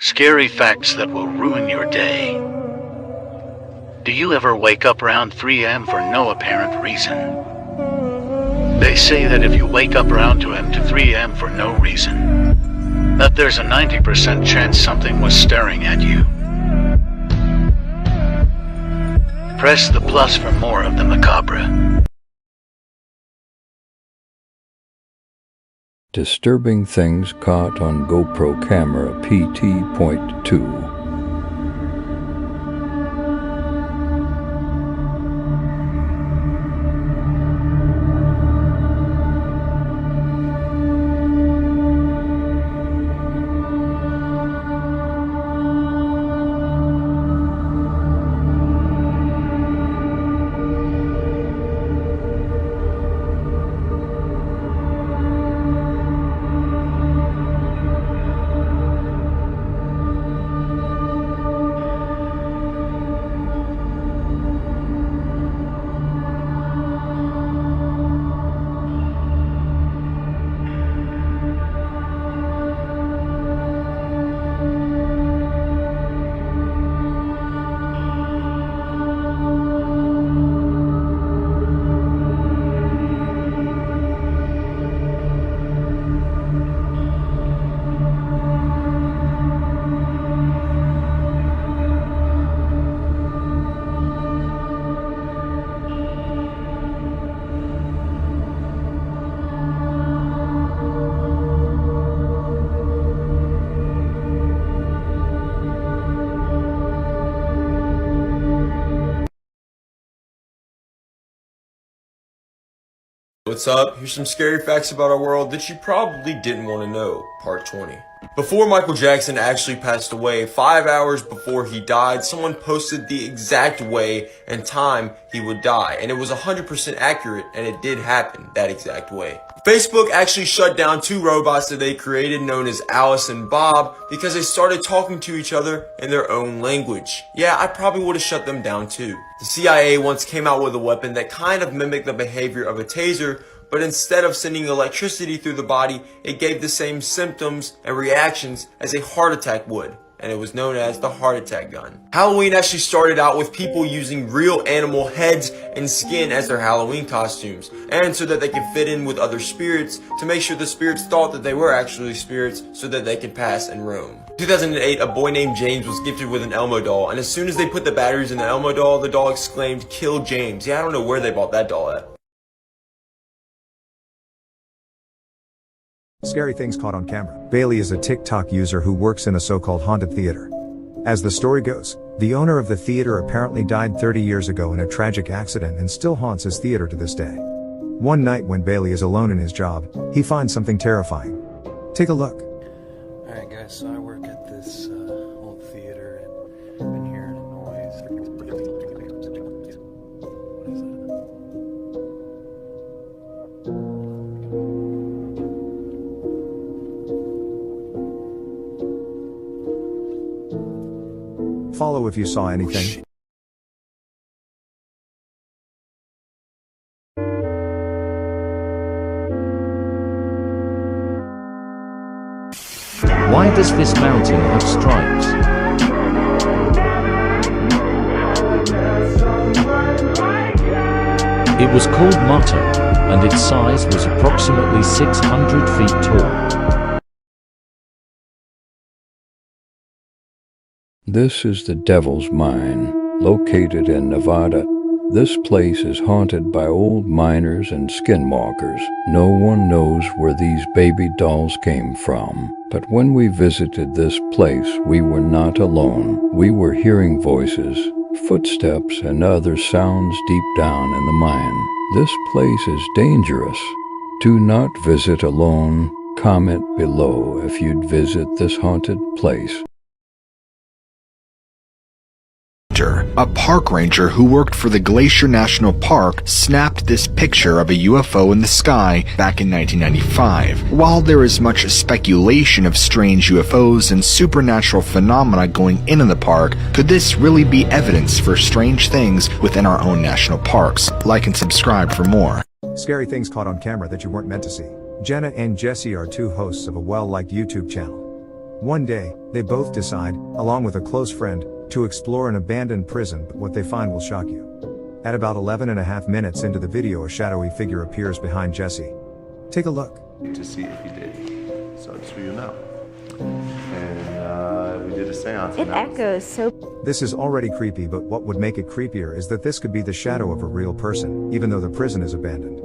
Scary facts that will ruin your day. Do you ever wake up around 3 a.m. for no apparent reason? They say that if you wake up around 2 a.m. to 3 a.m. for no reason, that there's a 90% chance something was staring at you. Press the plus for more of the macabre. Disturbing things caught on GoPro camera PT.2. What's up? Here's some scary facts about our world that you probably didn't want to know, part 20. Before Michael Jackson actually passed away, 5 hours before he died, someone posted the exact way and time he would die, and it was 100% accurate, and it did happen that exact way. Facebook actually shut down 2 robots that they created known as Alice and Bob because they started talking to each other in their own language. Yeah, I probably would have shut them down too. The CIA once came out with a weapon that kind of mimicked the behavior of a taser, but instead of sending electricity through the body, it gave the same symptoms and reactions as a heart attack would, and it was known as the heart attack gun. Halloween actually started out with people using real animal heads and skin as their Halloween costumes, and so that they could fit in with other spirits to make sure the spirits thought that they were actually spirits so that they could pass and roam. In 2008, a boy named James was gifted with an Elmo doll, and as soon as they put the batteries in the Elmo doll, the doll exclaimed, "Kill James." Yeah, I don't know where they bought that doll at. Scary things caught on camera. Bailey is a TikTok user who works in a so-called haunted theater. As the story goes, the owner of the theater apparently died 30 years ago in a tragic accident and still haunts his theater to this day. One night when Bailey is alone in his job, he finds something terrifying. Take a look. Alright guys, so I work at this old theater and I've been hearing a noise. What is that? Follow if you saw anything. Why does this mountain have stripes? It was called Mutton, and its size was approximately 600 feet tall. This is the Devil's Mine, located in Nevada. This place is haunted by old miners and skinwalkers. No one knows where these baby dolls came from. But when we visited this place, we were not alone. We were hearing voices, footsteps, and other sounds deep down in the mine. This place is dangerous. Do not visit alone. Comment below if you'd visit this haunted place. A park ranger who worked for the Glacier National Park snapped this picture of a UFO in the sky back in 1995. While there is much speculation of strange UFOs and supernatural phenomena going in the park, could this really be evidence for strange things within our own national parks? Like and subscribe for more. Scary things caught on camera that you weren't meant to see. Jenna and Jesse are 2 hosts of a well-liked YouTube channel. One day, They both decide, along with a close friend, to explore an abandoned prison, but what they find will shock you. At about 11.5 minutes into the video, a shadowy figure appears behind Jesse. Take a look. To see if he did. So just so you know. And we did a seance. It echoes so. This is already creepy, but what would make it creepier is that this could be the shadow of a real person, even though the prison is abandoned.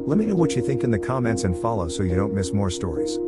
Let me know what you think in the comments and follow so you don't miss more stories.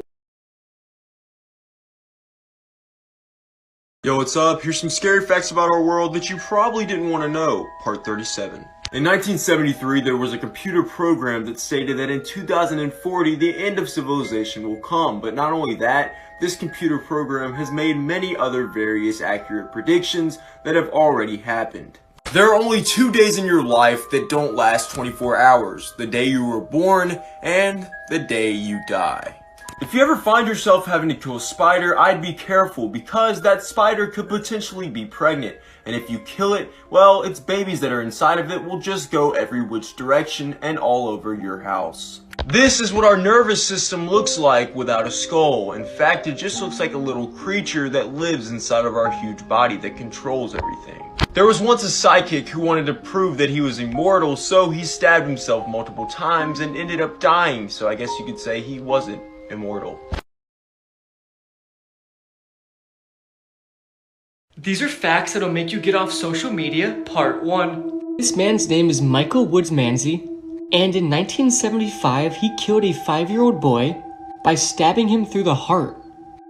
Yo, what's up? Here's some scary facts about our world that you probably didn't want to know, part 37. In 1973, there was a computer program that stated that in 2040, the end of civilization will come. But not only that, this computer program has made many other various accurate predictions that have already happened. There are only 2 days in your life that don't last 24 hours. The day you were born and the day you die. If you ever find yourself having to kill a spider, I'd be careful because that spider could potentially be pregnant. And if you kill it, well, its babies that are inside of it will just go every which direction and all over your house. This is what our nervous system looks like without a skull. In fact, it just looks like a little creature that lives inside of our huge body that controls everything. There was once a psychic who wanted to prove that he was immortal, so he stabbed himself multiple times and ended up dying. So I guess you could say he wasn't immortal. These are facts that'll make you get off social media, part 1. This man's name is Michael Woods Manzi, and in 1975 he killed a 5-year-old boy by stabbing him through the heart.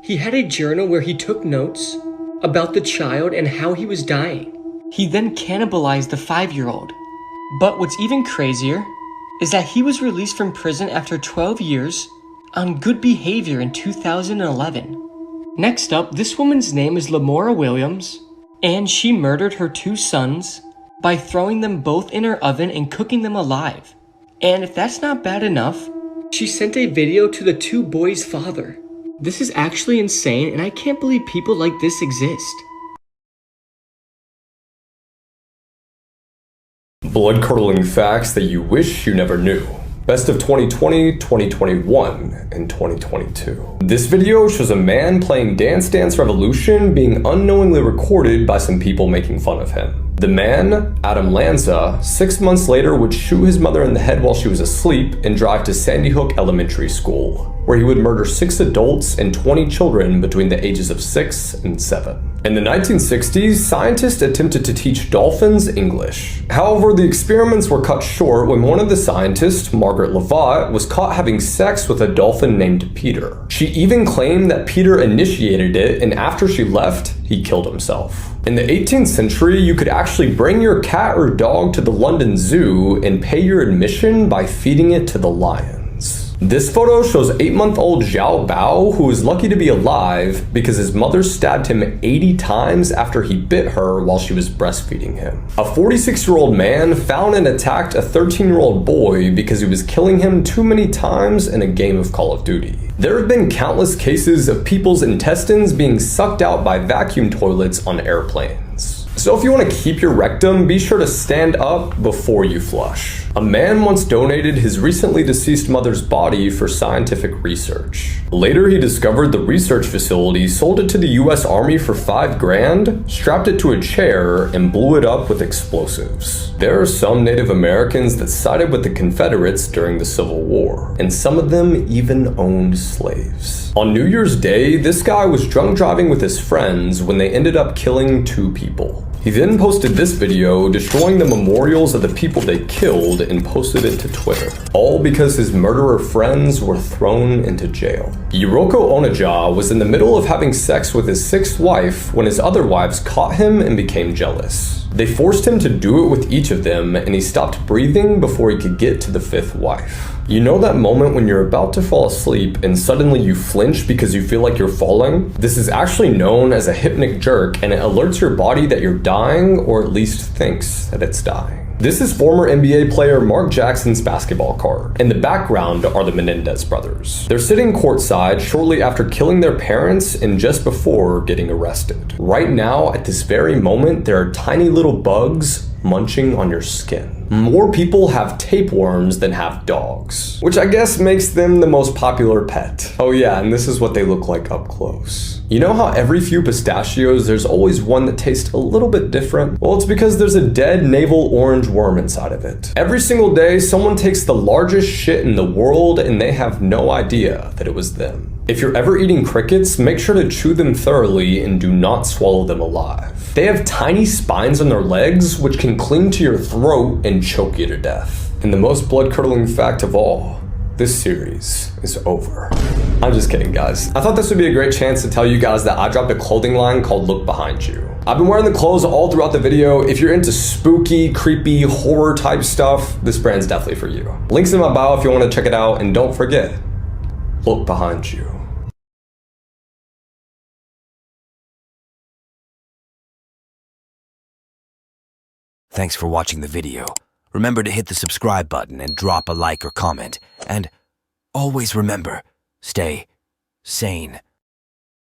He had a journal where he took notes about the child and how he was dying. He then cannibalized the 5-year-old. But what's even crazier is that he was released from prison after 12 years on good behavior in 2011. Next up, this woman's name is Lamora Williams, and she murdered her 2 sons by throwing them both in her oven and cooking them alive. And if that's not bad enough, she sent a video to the 2 boys' father. This is actually insane, and I can't believe people like this exist. Blood-curdling facts that you wish you never knew. Best of 2020, 2021, and 2022. This video shows a man playing Dance Dance Revolution being unknowingly recorded by some people making fun of him. The man, Adam Lanza, 6 months later would shoot his mother in the head while she was asleep and drive to Sandy Hook Elementary School, where he would murder 6 adults and 20 children between the ages of 6 and 7. In the 1960s, scientists attempted to teach dolphins English. However, the experiments were cut short when one of the scientists, Margaret Lavatt, was caught having sex with a dolphin named Peter. She even claimed that Peter initiated it, and after she left, he killed himself. In the 18th century, you could actually bring your cat or dog to the London Zoo and pay your admission by feeding it to the lions. This photo shows 8-month-old Xiao Bao, who is lucky to be alive because his mother stabbed him 80 times after he bit her while she was breastfeeding him. A 46-year-old man found and attacked a 13-year-old boy because he was killing him too many times in a game of Call of Duty. There have been countless cases of people's intestines being sucked out by vacuum toilets on airplanes. So if you want to keep your rectum, be sure to stand up before you flush. A man once donated his recently deceased mother's body for scientific research. Later, he discovered the research facility sold it to the US Army for $5 grand, strapped it to a chair, and blew it up with explosives. There are some Native Americans that sided with the Confederates during the Civil War, and some of them even owned slaves. On New Year's Day, this guy was drunk driving with his friends when they ended up killing 2 people. He then posted this video destroying the memorials of the people they killed and posted it to Twitter, all because his murderer friends were thrown into jail. Yuroko Onaja was in the middle of having sex with his 6th wife when his other wives caught him and became jealous. They forced him to do it with each of them, and he stopped breathing before he could get to the 5th wife. You know that moment when you're about to fall asleep and suddenly you flinch because you feel like you're falling? This is actually known as a hypnic jerk, and it alerts your body that you're dying, or at least thinks that it's dying. This is former NBA player Mark Jackson's basketball card. In the background are the Menendez brothers. They're sitting courtside shortly after killing their parents and just before getting arrested. Right now, at this very moment, there are tiny little bugs munching on your skin. More people have tapeworms than have dogs, which I guess makes them the most popular pet. Oh yeah, and this is what they look like up close. You know how every few pistachios there's always one that tastes a little bit different? Well, it's because there's a dead navel orange worm inside of it. Every single day, someone takes the largest shit in the world and they have no idea that it was them. If you're ever eating crickets, make sure to chew them thoroughly and do not swallow them alive. They have tiny spines on their legs which can cling to your throat and choke you to death. And the most blood-curdling fact of all, this series is over. I'm just kidding, guys. I thought this would be a great chance to tell you guys that I dropped a clothing line called Look Behind You. I've been wearing the clothes all throughout the video. If you're into spooky, creepy, horror type stuff, this brand's definitely for you. Links in my bio if you want to check it out, and don't forget, look behind you. Thanks for watching the video. Remember to hit the subscribe button and drop a like or comment. And always remember, stay sane.